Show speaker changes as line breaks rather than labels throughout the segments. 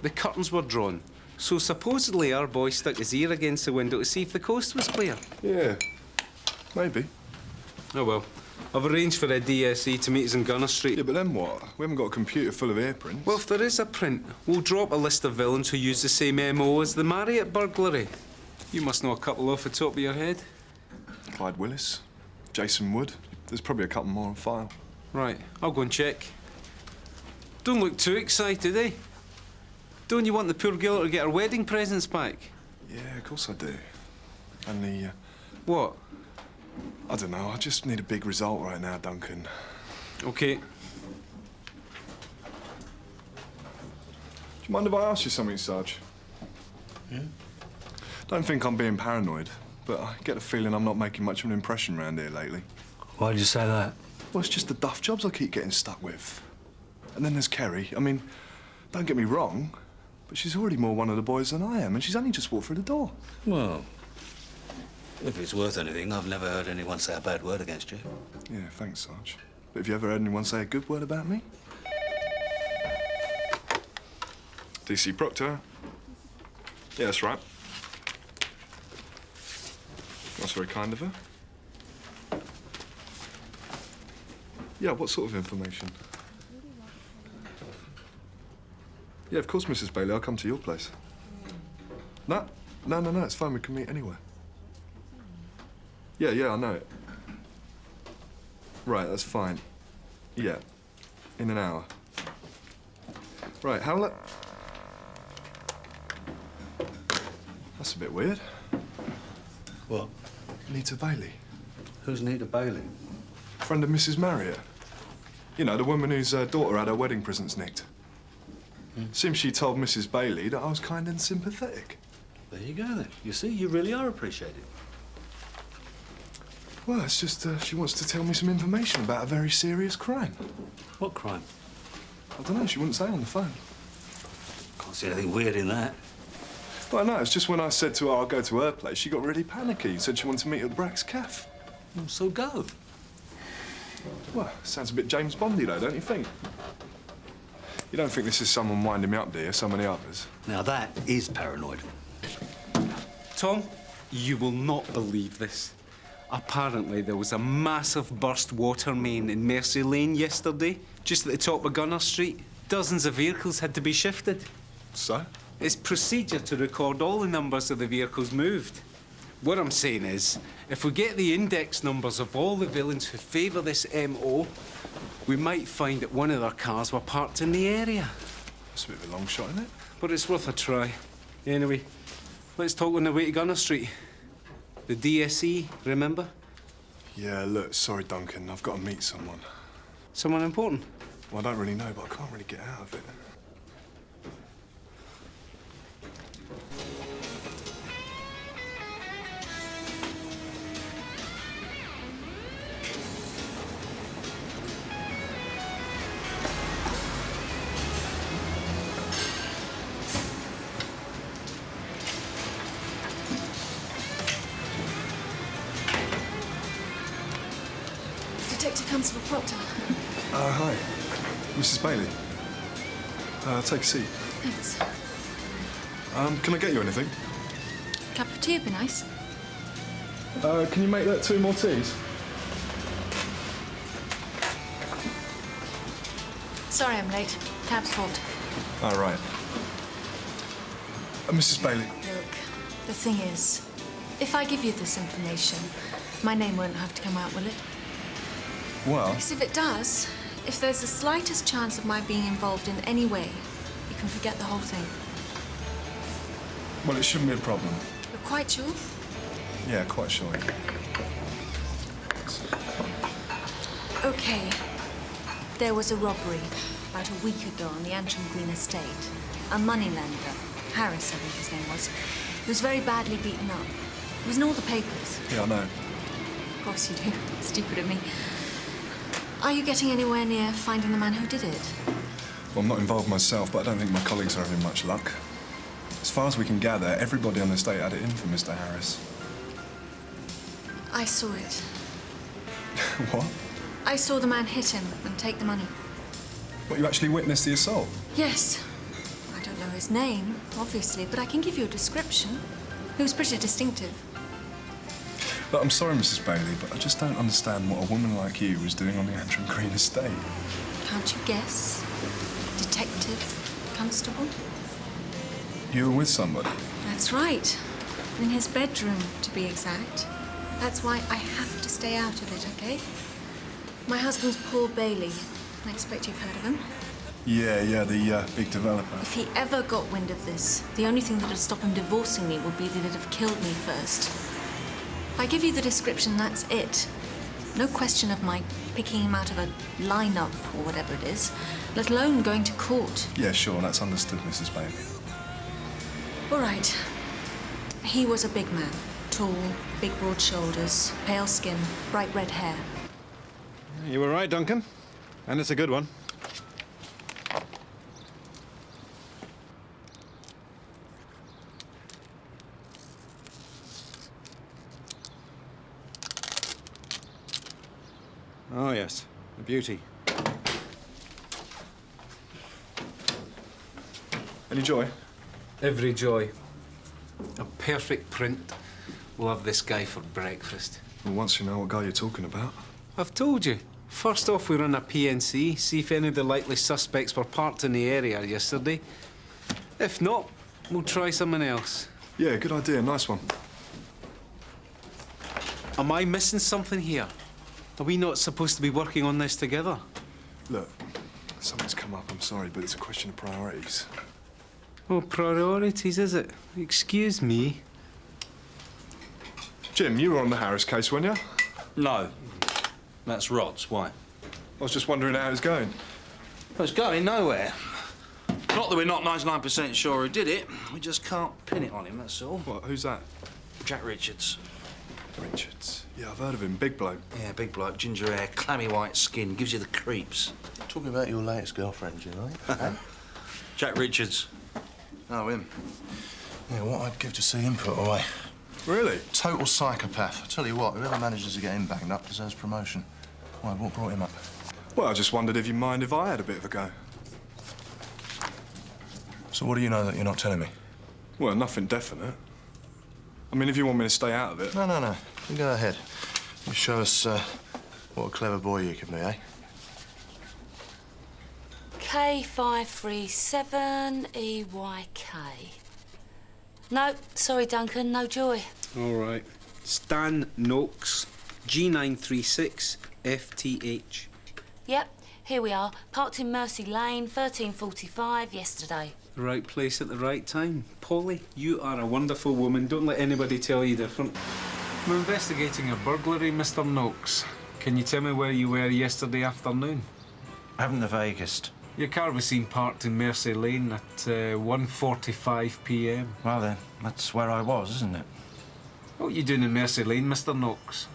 The curtains were drawn. So supposedly our boy stuck his ear against the window to see if the coast was clear.
Yeah, maybe.
Oh, well. I've arranged for a DSE to meet us in Gunner Street.
Yeah, but then what? We haven't got a computer full of earprints.
Well, if there is a print, we'll drop a list of villains who use the same MO as the Marriott burglary. You must know a couple off the top of your head.
Clyde Willis, Jason Wood. There's probably a couple more on file.
Right, I'll go and check. Don't look too excited, eh? Don't you want the poor girl to get her wedding presents back?
Yeah, of course I do. And the...
What?
I don't know, I just need a big result right now, Duncan.
OK.
Do you mind if I ask you something, Sarge?
Yeah?
Don't think I'm being paranoid, but I get the feeling I'm not making much of an impression around here lately.
Why did you say that?
Well, it's just the duff jobs I keep getting stuck with. And then there's Kerry. I mean, don't get me wrong, but she's already more one of the boys than I am, and she's only just walked through the door.
Well, if it's worth anything, I've never heard anyone say a bad word against you.
Yeah, thanks, Sarge. But have you ever heard anyone say a good word about me? DC Proctor. Yeah, that's right. That's very kind of her. Yeah, what sort of information? Yeah, of course, Mrs. Bailey, I'll come to your place. No, it's fine, we can meet anywhere. Yeah, I know it. Right, that's fine. Yeah, in an hour. Right, That's a bit weird.
What?
Nita Bailey.
Who's Nita Bailey?
Friend of Mrs. Marriott. You know, the woman whose daughter had her wedding presents nicked. Seems she told Mrs. Bailey that I was kind and sympathetic.
There you go, then. You see, you really are appreciated.
Well, it's just she wants to tell me some information about a very serious crime.
What crime?
I don't know, she wouldn't say on the phone.
Can't see anything weird in that.
Well, no, it's just when I said to her I'll go to her place, she got really panicky. Said she wanted to meet at Brack's Cafe.
Well, so go.
Well, sounds a bit James Bondy, though, don't you think? You don't think this is someone winding me up, do you? Some of the others?
Now, that is paranoid.
Tom, you will not believe this. Apparently, there was a massive burst water main in Mercy Lane yesterday, just at the top of Gunner Street. Dozens of vehicles had to be shifted.
So?
It's procedure to record all the numbers of the vehicles moved. What I'm saying is, if we get the index numbers of all the villains who favour this MO, we might find that one of their cars were parked in the area.
That's a bit of a long shot, isn't it?
But it's worth a try. Anyway, let's talk on the way to Gunner Street. The DSE, remember?
Yeah, look, sorry, Duncan, I've got to meet someone.
Someone important?
Well, I don't really know, but I can't really get out of it.
Detective Constable Proctor.
Hi. Mrs. Bailey. Take a seat.
Thanks.
Can I get you anything?
Cup of tea would be nice.
Can you make that 2 more teas?
Sorry I'm late. Cab's fault.
Oh, right. Mrs. Bailey.
Look, the thing is, if I give you this information, my name won't have to come out, will it?
Well...
Because if it does, if there's the slightest chance of my being involved in any way, you can forget the whole thing.
Well, it shouldn't be a problem.
You're quite sure?
Yeah, quite sure.
OK. There was a robbery about a week ago on the Antrim Green estate. A moneylender, Harris, I think his name was. He was very badly beaten up. It was in all the papers.
Yeah, I know.
Of course you do. Stupid of me. Are you getting anywhere near finding the man who did it?
Well, I'm not involved myself, but I don't think my colleagues are having much luck. As far as we can gather, everybody on the estate had it in for Mr. Harris.
I saw it.
What?
I saw the man hit him and take the money.
What, you actually witnessed the assault?
Yes. I don't know his name, obviously, but I can give you a description. It was pretty distinctive.
Look, I'm sorry, Mrs. Bailey, but I just don't understand what a woman like you was doing on the Antrim Green estate.
Can't you guess? Detective, constable?
You were with somebody?
That's right. In his bedroom, to be exact. That's why I have to stay out of it, okay? My husband's Paul Bailey. I expect you've heard of him.
Yeah, the big developer.
If he ever got wind of this, the only thing that'd stop him divorcing me would be that he'd have killed me first. If I give you the description, that's it. No question of my picking him out of a lineup or whatever it is, let alone going to court.
Yeah, sure, that's understood, Mrs. Bailey.
All right. He was a big man. Tall, big broad shoulders, pale skin, bright red hair.
You were right, Duncan. And it's a good one. Oh, yes. A beauty.
Any joy?
Every joy. A perfect print. We'll have this guy for breakfast.
Well, once you know what guy you're talking about.
I've told you. First off, we run a PNC, see if any of the likely suspects were parked in the area yesterday. If not, we'll try someone else.
Yeah, good idea, nice one.
Am I missing something here? Are we not supposed to be working on this together?
Look, something's come up, I'm sorry, but it's a question of priorities.
Oh, priorities, is it? Excuse me.
Jim, you were on the Harris case, weren't you?
No. That's Rod's. Why?
I was just wondering how it was going.
Well, it's going nowhere. Not that we're not 99% sure who did it. We just can't pin it on him, that's all.
What, who's that?
Jack Richards.
Richards. Yeah, I've heard of him. Big bloke.
Yeah, big bloke, ginger hair, clammy white skin, gives you the creeps.
Talking about your latest girlfriend, you know? Eh?
Jack Richards. Oh, him.
Yeah, what I'd give to see him put away.
Really?
Total psychopath. I tell you what, whoever manages to get him banged up deserves promotion. Why, what brought him up?
Well, I just wondered if you mind if I had a bit of a go.
So what do you know that you're not telling me?
Well, nothing definite. I mean, if you want me to stay out of it...
No. You go ahead. You show us what a clever boy you can be, eh?
K537EYK. No, sorry, Duncan, no joy.
All right. Stan Noakes, G936FTH.
Yep, here we are. Parked in Mercy Lane, 13:45 yesterday.
Right place at the right time. Polly, you are a wonderful woman. Don't let anybody tell you different. I'm investigating a burglary, Mr. Noakes. Can you tell me where you were yesterday afternoon?
I haven't the vaguest.
Your car was seen parked in Mercy Lane at 1:45 p.m.
Well then, that's where I was, isn't it?
What are you doing in Mercy Lane, Mr. Noakes?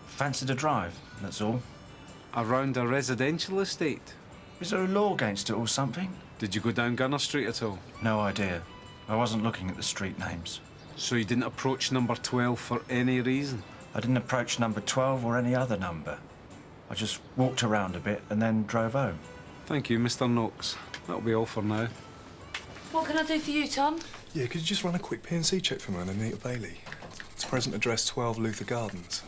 Fancied a drive, that's all.
Around a residential estate?
Is there a law against it or something?
Did you go down Gunner Street at all?
No idea. I wasn't looking at the street names.
So you didn't approach number 12 for any reason?
I didn't approach number 12 or any other number. I just walked around a bit and then drove home.
Thank you, Mr. Noakes. That'll be all for now.
What can I do for you, Tom?
Yeah, could you just run a quick PNC check for me on Anita Bailey? It's present address 12 Luther Gardens.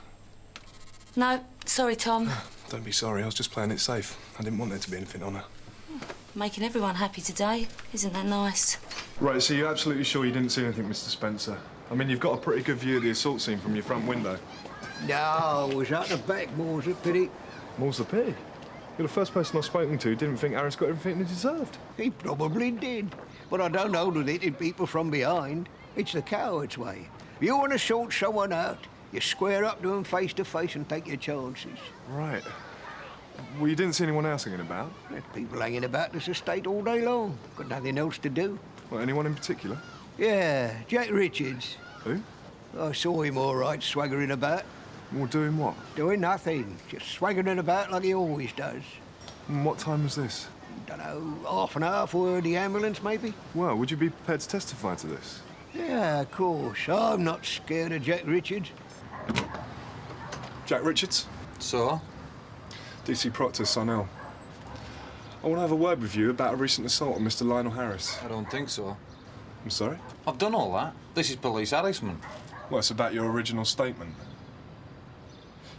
No, sorry, Tom.
Don't be sorry, I was just playing it safe. I didn't want there to be anything on her.
Making everyone happy today. Isn't that nice?
Right, so you're absolutely sure you didn't see anything, Mr. Spencer? I mean, you've got a pretty good view of the assault scene from your front window.
No, it was out the back, more's a pity.
More's the pity. You're the first person I've spoken to who didn't think Harris got everything he deserved.
He probably did. But I don't hold with hitting people from behind. It's the coward's way. If you want to sort someone out, you square up to them face to face and take your chances.
Right. Well, you didn't see anyone else hanging about?
There's people hanging about this estate all day long. Got nothing else to do.
Well, anyone in particular?
Yeah, Jack Richards.
Who?
I saw him all right, swaggering about.
Well, doing what?
Doing nothing. Just swaggering about like he always does.
And what time was this?
Dunno, half an hour for the ambulance, maybe?
Well, would you be prepared to testify to this?
Yeah, of course. I'm not scared of Jack Richards.
Jack Richards?
So?
DC Proctor, son L. I want to have a word with you about a recent assault on Mr. Lionel Harris.
I don't think so.
I'm sorry?
I've done all that. This is police harassment.
Well, it's about your original statement.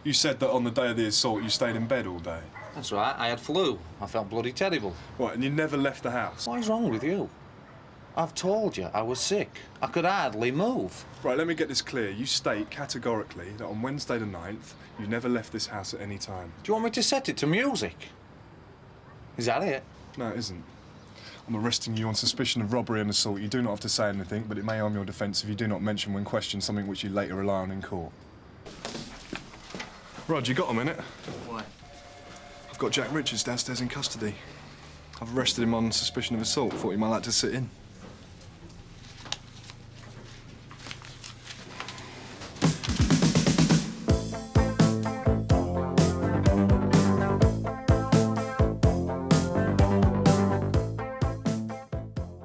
You said that on the day of the assault you stayed in bed all day.
That's right, I had flu. I felt bloody terrible.
What, and you never left the house?
What is wrong with you? I've told you I was sick. I could hardly move.
Right, let me get this clear. You state categorically that on Wednesday the 9th, you never left this house at any time.
Do you want me to set it to music? Is that it?
No, it isn't. I'm arresting you on suspicion of robbery and assault. You do not have to say anything, but it may harm your defence if you do not mention when questioned something which you later rely on in court. Rod, you got a minute?
Why?
I've got Jack Richards downstairs in custody. I've arrested him on suspicion of assault. Thought you might like to sit in.